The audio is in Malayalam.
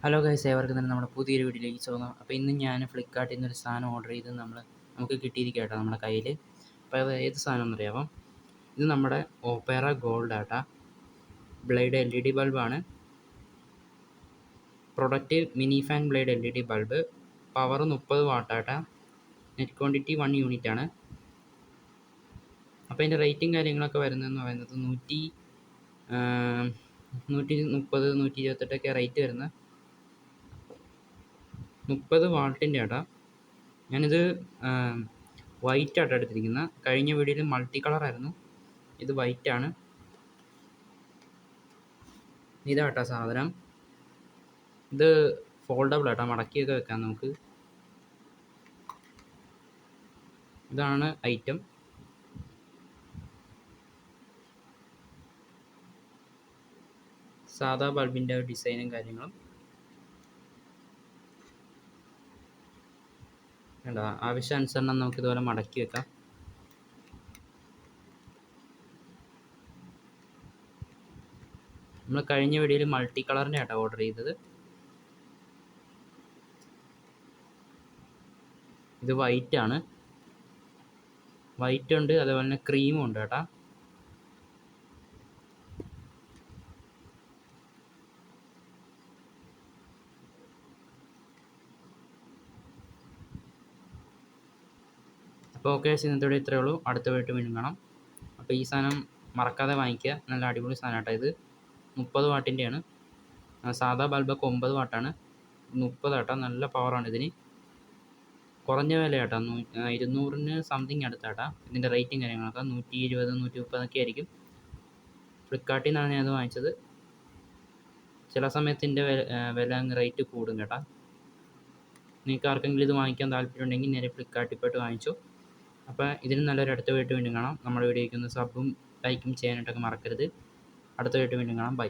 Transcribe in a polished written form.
ഹലോ ഗൈസ്, ഏവർക്കും തന്നെ നമ്മുടെ പുതിയൊരു വീഡിയോയിലേക്ക് സ്വാഗതം. അപ്പോൾ ഇന്ന് ഞാൻ ഫ്ലിപ്കാർട്ടിൽ നിന്നൊരു സാധനം ഓർഡർ ചെയ്ത് നമുക്ക് കിട്ടിയിരിക്കുക കേട്ടോ നമ്മുടെ കയ്യിൽ. അപ്പോൾ അത് ഏത് സാധനം എന്നറിയാമോ? ഇത് നമ്മുടെ ഓപ്പേറ ഗോൾഡ് ആട്ടാ. ബ്ലേഡ് LED ബൾബാണ്. Product mini fan blade LED bulb. Power 30 വാട്ടാട്ടാ. നെറ്റ് ക്വാണ്ടിറ്റി 1 യൂണിറ്റ് ആണ്. അപ്പോൾ അതിൻ്റെ റേറ്റും കാര്യങ്ങളൊക്കെ വരുന്നതെന്ന് പറയുന്നത് 130 128 റേറ്റ് വരുന്നത്. 30 വാട്ടിൻ്റെ ആട്ടാ. ഞാനിത് വൈറ്റ് ആട്ടോ എടുത്തിരിക്കുന്നത്. കഴിഞ്ഞ വീഡിയോയിൽ മൾട്ടി കളറായിരുന്നു, ഇത് വൈറ്റ് ആണ്. ഇതാട്ടോ സാധനം. ഇത് ഫോൾഡബിൾ ആട്ടോ, മടക്കിയൊക്കെ വെക്കാം നമുക്ക്. ഇതാണ് ഐറ്റം. സാധാ ബൾബിൻ്റെ ഡിസൈനും കാര്യങ്ങളും വേണ്ട. ആവശ്യാനുസരണം നമുക്ക് ഇതുപോലെ മടക്കി വെക്കാം. നമ്മൾ കഴിഞ്ഞ വീഡിയോയിൽ മൾട്ടി കളറിൻ്റെ ആട്ടോ ഓർഡർ ചെയ്തത്. ഇത് വൈറ്റ് ആണ്. വൈറ്റ് ഉണ്ട്, അതുപോലെ തന്നെ ക്രീമും ഉണ്ട് കേട്ടോ. അപ്പോൾ ഓക്കെ, ഇന്നത്തെ വീഡിയോ ഇത്രയേ ഉള്ളൂ. അടുത്ത വീഡിയോ വീണ്ടും കാണാം. അപ്പോൾ ഈ സാധനം മറക്കാതെ വാങ്ങിക്കുക, നല്ല അടിപൊളി സാധനം കേട്ടോ. ഇത് 30 വാട്ടിൻ്റെയാണ്. സാധാ ബൾബൊക്കെ 9 വാട്ടാണ്. 30 ആട്ടോ. നല്ല പവറാണ് ഇതിന്. കുറഞ്ഞ വില കേട്ടോ, 200-ന് സംതിങ് അടുത്താട്ടാ. ഇതിൻ്റെ റേറ്റും കാര്യങ്ങളൊക്കെ 120 130 ആയിരിക്കും. ഫ്ലിപ്കാർട്ടിൽ നിന്നാണ് ഞാനത് വാങ്ങിച്ചത്. ചില സമയത്തിൻ്റെ വില റേറ്റ് കൂടും കേട്ടോ. നിങ്ങൾക്ക് ആർക്കെങ്കിലും ഇത് വാങ്ങിക്കാൻ താല്പര്യമുണ്ടെങ്കിൽ നേരെ ഫ്ലിപ്കാർട്ടിൽ പോയിട്ട് വാങ്ങിച്ചു. അപ്പോൾ ഇതിന് നല്ലൊരു അടുത്ത വീഡിയോ വീണ്ടും കാണാം. നമ്മുടെ വീഡിയോയ്ക്ക് ഒന്ന് സബും ലൈക്കും ചെയ്യാനായിട്ടൊക്കെ മറക്കരുത്. അടുത്ത വീഡിയോ വീണ്ടും കാണാം. ബൈ.